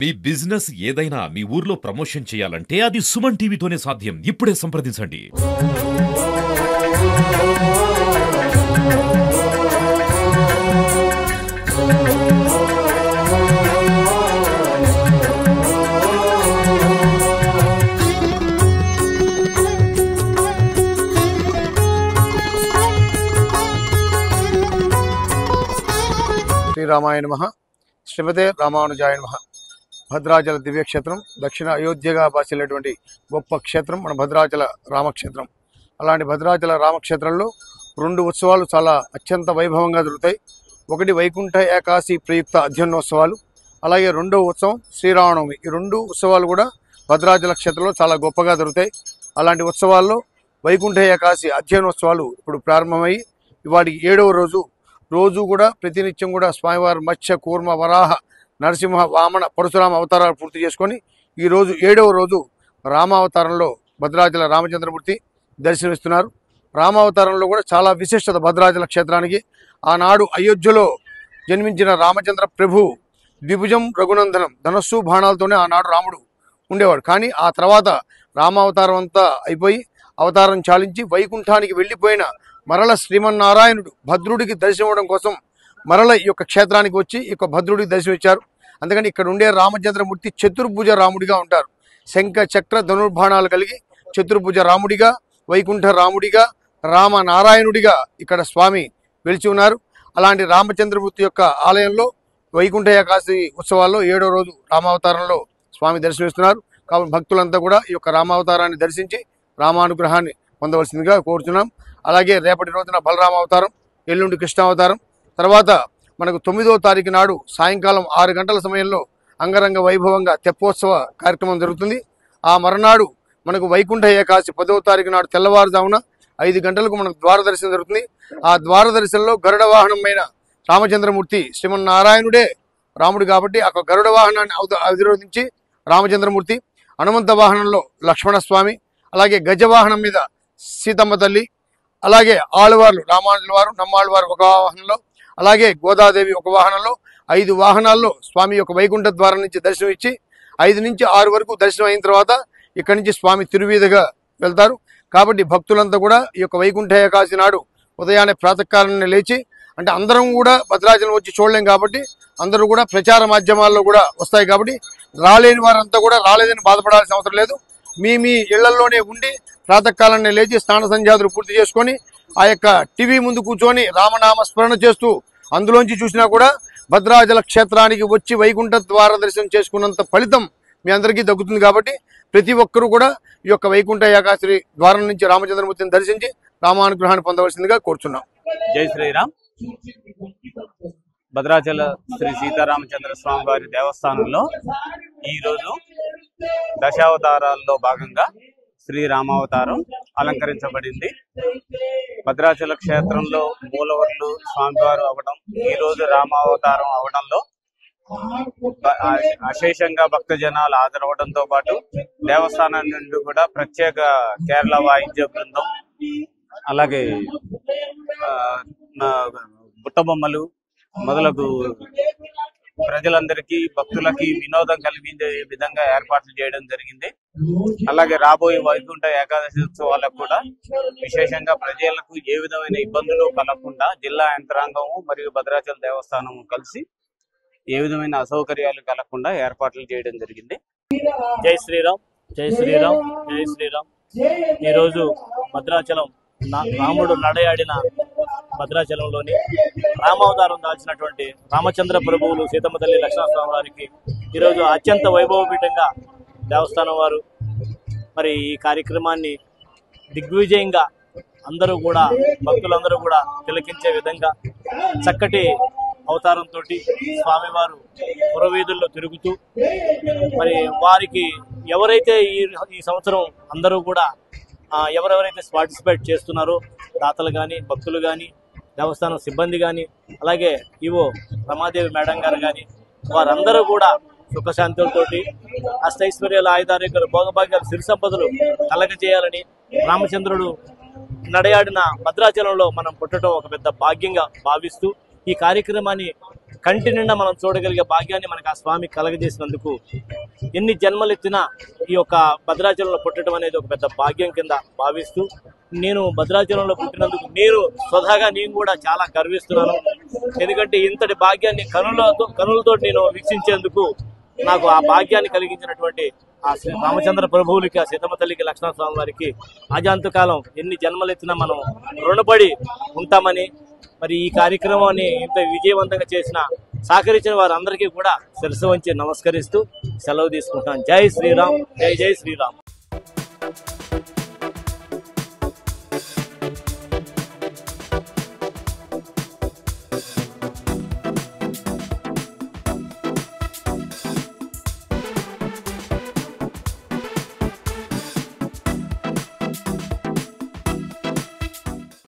మీ business ఏదైనా మీ ఊర్లో promotion చేయాలంటే అది సుమన్ టీవీతోనే సాధ్యం. ఇప్పుడే సంప్రదించండి. శ్రీరామాయ నమః. శ్రీమతే రామానుజాయ నమః. భద్రాచల దివ్యక్షేత్రం దక్షిణ అయోధ్యగా భాసిల్లేటువంటి గొప్ప క్షేత్రం మన భద్రాచల రామక్షేత్రం. అలాంటి భద్రాచల రామక్షేత్రంలో 2 ఉత్సవాలు చాలా అత్యంత వైభవంగా జరుగుతాయి. ఒకటి వైకుంఠ ఏకాదశి ప్రయుక్త అధ్యయనోత్సవాలు, అలాగే రెండవ ఉత్సవం శ్రీరామనవమి. ఈ 2 ఉత్సవాలు కూడా భద్రాచల క్షేత్రంలో చాలా గొప్పగా జరుగుతాయి. అలాంటి ఉత్సవాల్లో వైకుంఠ ఏకాదశి అధ్యయనోత్సవాలు ఇప్పుడు ప్రారంభమయ్యి వాటికి 7వ రోజు కూడా ప్రతినిత్యం కూడా స్వామివారి మత్స్య కూర్మ వరాహ నరసింహ వామన పరశురామ అవతారాలు పూర్తి చేసుకొని ఈరోజు 7వ రోజు రామావతారంలో భద్రాచల రామచంద్రమూర్తి దర్శనమిస్తున్నారు. రామావతారంలో కూడా చాలా విశిష్టత భద్రాచల క్షేత్రానికి. ఆనాడు అయోధ్యలో జన్మించిన రామచంద్ర ప్రభు ద్విభుజం రఘునందనం ధనస్సు బాణాలతోనే ఆనాడు రాముడు ఉండేవాడు. కానీ ఆ తర్వాత రామావతారం అంతా అయిపోయి అవతారం చాలించి వైకుంఠానికి వెళ్ళిపోయిన మరల శ్రీమన్నారాయణుడు భద్రుడికి దర్శనం ఇవ్వడం కోసం మరల ఈ యొక్క క్షేత్రానికి వచ్చి ఈ యొక్క భద్రుడికి దర్శనం ఇచ్చారు. అందుకని ఇక్కడ ఉండే రామచంద్రమూర్తి చతుర్భుజ రాముడిగా ఉంటారు. శంఖ చక్ర ధనుర్బాణాలు కలిగి చతుర్భుజ రాముడిగా, వైకుంఠ రాముడిగా, రామనారాయణుడిగా ఇక్కడ స్వామి వెలిచి ఉన్నారు. అలాంటి రామచంద్రమూర్తి యొక్క ఆలయంలో వైకుంఠ ఏకాదశి ఉత్సవాల్లో 7వ రోజు రామావతారంలో స్వామి దర్శనమిస్తున్నారు. కాబట్టి భక్తులంతా కూడా ఈ యొక్క రామావతారాన్ని దర్శించి రామానుగ్రహాన్ని పొందవలసిందిగా కోరుతున్నాం. అలాగే రేపటి రోజున బలరామ అవతారం, ఎల్లుండి కృష్ణావతారం, తర్వాత మనకు 9వ తారీఖు నాడు సాయంకాలం 6 గంటల సమయంలో అంగరంగ వైభవంగా తెప్పోత్సవ కార్యక్రమం జరుగుతుంది. ఆ మరునాడు మనకు వైకుంఠ ఏకాదశి 10వ తారీఖు నాడు తెల్లవారుజామున 5 గంటలకు మనకు ద్వార దర్శనం జరుగుతుంది. ఆ ద్వార దర్శనంలో గరుడ వాహనమైన రామచంద్రమూర్తి శ్రీమన్నారాయణుడే రాముడు కాబట్టి ఆ గరుడ వాహనాన్ని అధిరోధించి రామచంద్రమూర్తి, హనుమంత వాహనంలో లక్ష్మణస్వామి, అలాగే గజవాహనం మీద సీతమ్మ తల్లి, అలాగే ఆళ్వార్లు రామానుజుల వారు నమ్మాళ్వారు ఒక వాహనంలో, అలాగే గోదాదేవి ఒక వాహనంలో 5 వాహనాల్లో స్వామి యొక్క వైకుంఠ ద్వారం నుంచి దర్శనం ఇచ్చి 5 నుంచి 6 వరకు దర్శనం అయిన తర్వాత ఇక్కడి నుంచి స్వామి తిరువీధిగా వెళ్తారు. కాబట్టి భక్తులంతా కూడా ఈ యొక్క వైకుంఠ ఏకాదశి నాడు ఉదయాన్నే ప్రాతకాలాన్ని లేచి, అంటే అందరం కూడా భద్రాచలం వచ్చి చూడలేం కాబట్టి అందరూ కూడా ప్రచార మాధ్యమాల్లో కూడా వస్తాయి కాబట్టి రాలేని వారంతా కూడా రాలేదని బాధపడాల్సిన అవసరం లేదు. మీ ఇళ్లలోనే ఉండి ప్రాతకాలాన్ని లేచి స్నాన సంధ్యాదులు పూర్తి చేసుకొని ఆ యొక్క టీవీ ముందు కూర్చొని రామనామ స్మరణ చేస్తూ అందులోంచి చూసినా కూడా భద్రాచల క్షేత్రానికి వచ్చి వైకుంఠ ద్వార దర్శనం చేసుకున్నంత ఫలితం మీ అందరికీ దక్కుతుంది. కాబట్టి ప్రతి ఒక్కరూ కూడా ఈ యొక్క వైకుంఠ ఏకాదశి ద్వారం నుంచి రామచంద్రమూర్తిని దర్శించి రామానుగ్రహాన్ని పొందవలసిందిగా కోరుచున్నాం. జై శ్రీరామ్. భద్రాచల శ్రీ సీతారామచంద్ర స్వామి వారి దేవస్థానంలో ఈరోజు దశావతారాల్లో భాగంగా శ్రీరామావతారం అలంకరించబడింది. భద్రాచల క్షేత్రంలో మూలవర్లు స్వామివారు అవడం, ఈ రోజు రామావతారం అవడంలో అశేషంగా భక్త జనాలు హాజరవడంతో పాటు దేవస్థానం నుండి కూడా ప్రత్యేక కేరళ వాయిద్య బృందం, అలాగే బుట్టబొమ్మలు మొదలగు ప్రజలందరికీ భక్తులకి వినోదం కలిగించే విధంగా ఏర్పాట్లు చేయడం జరిగింది. అలాగే రాబోయే వైకుంఠ ఏకాదశి ఉత్సవాలకు కూడా విశేషంగా ప్రజలకు ఏ విధమైన ఇబ్బందులు కలగకుండా జిల్లా యంత్రాంగము మరియు భద్రాచల దేవస్థానము కలిసి ఏ విధమైన అసౌకర్యాలు కలగకుండా ఏర్పాట్లు చేయడం జరిగింది. జై శ్రీరామ్, జై శ్రీరామ్, జై శ్రీరామ్. ఈరోజు భద్రాచలం రాముడు నడయాడిన భద్రాచలంలోని రామావతారం దాల్చినటువంటి రామచంద్ర ప్రభువులు సీతమ్మ తల్లి లక్ష్మణస్వామి వారికి ఈరోజు అత్యంత వైభవపీఠంగా దేవస్థానం వారు మరి ఈ కార్యక్రమాన్ని దిగ్విజయంగా అందరూ కూడా భక్తులందరూ కూడా తిలకించే విధంగా చక్కటి అవతారంతో స్వామివారు పురవీధుల్లో తిరుగుతూ మరి వారికి ఎవరైతే ఈ సంవత్సరం అందరూ కూడా ఎవరెవరైతే పార్టిసిపేట్ చేస్తున్నారో దాతలు కానీ భక్తులు కానీ దేవస్థానం సిబ్బంది కానీ అలాగే ఈవో రమాదేవి మేడం గారు కానీ వారందరూ కూడా సుఖశాంతులతోటి అష్టైశ్వర్యాల ఆయుధారోగ్యాలు భోగభాగ్యాలు సిరి సంపదలు కలగజేయాలని రామచంద్రుడు నడయాడిన భద్రాచలంలో మనం పుట్టడం ఒక పెద్ద భాగ్యంగా భావిస్తూ ఈ కార్యక్రమాన్ని కంటి నిండా మనం చూడగలిగే భాగ్యాన్ని మనకు ఆ స్వామి కలగజేసినందుకు ఎన్ని జన్మలెత్తినా ఈ యొక్క భద్రాచలంలో పుట్టడం అనేది ఒక పెద్ద భాగ్యం కింద భావిస్తూ నేను భద్రాచలంలో పుట్టినందుకు స్వతహాగా నేను కూడా చాలా గర్విస్తున్నాను. ఎందుకంటే ఇంతటి భాగ్యాన్ని కనులతో నేను వీక్షించేందుకు నాకు ఆ భాగ్యాన్ని కలిగించినటువంటి ఆ శ్రీ రామచంద్ర ప్రభువులకి, ఆ సీతమ్మ తల్లికి, లక్ష్మణస్వామి వారికి ఆజాంతకాలం ఎన్ని జన్మలెత్తినా మనం రుణపడి ఉంటామని, మరి ఈ కార్యక్రమాన్ని ఇంత విజయవంతంగా సహకరించిన వారందరికీ కూడా శిరస్సు వంచి నమస్కరిస్తూ సెలవు తీసుకుంటాను. జై శ్రీరామ్, జై జై శ్రీరామ్.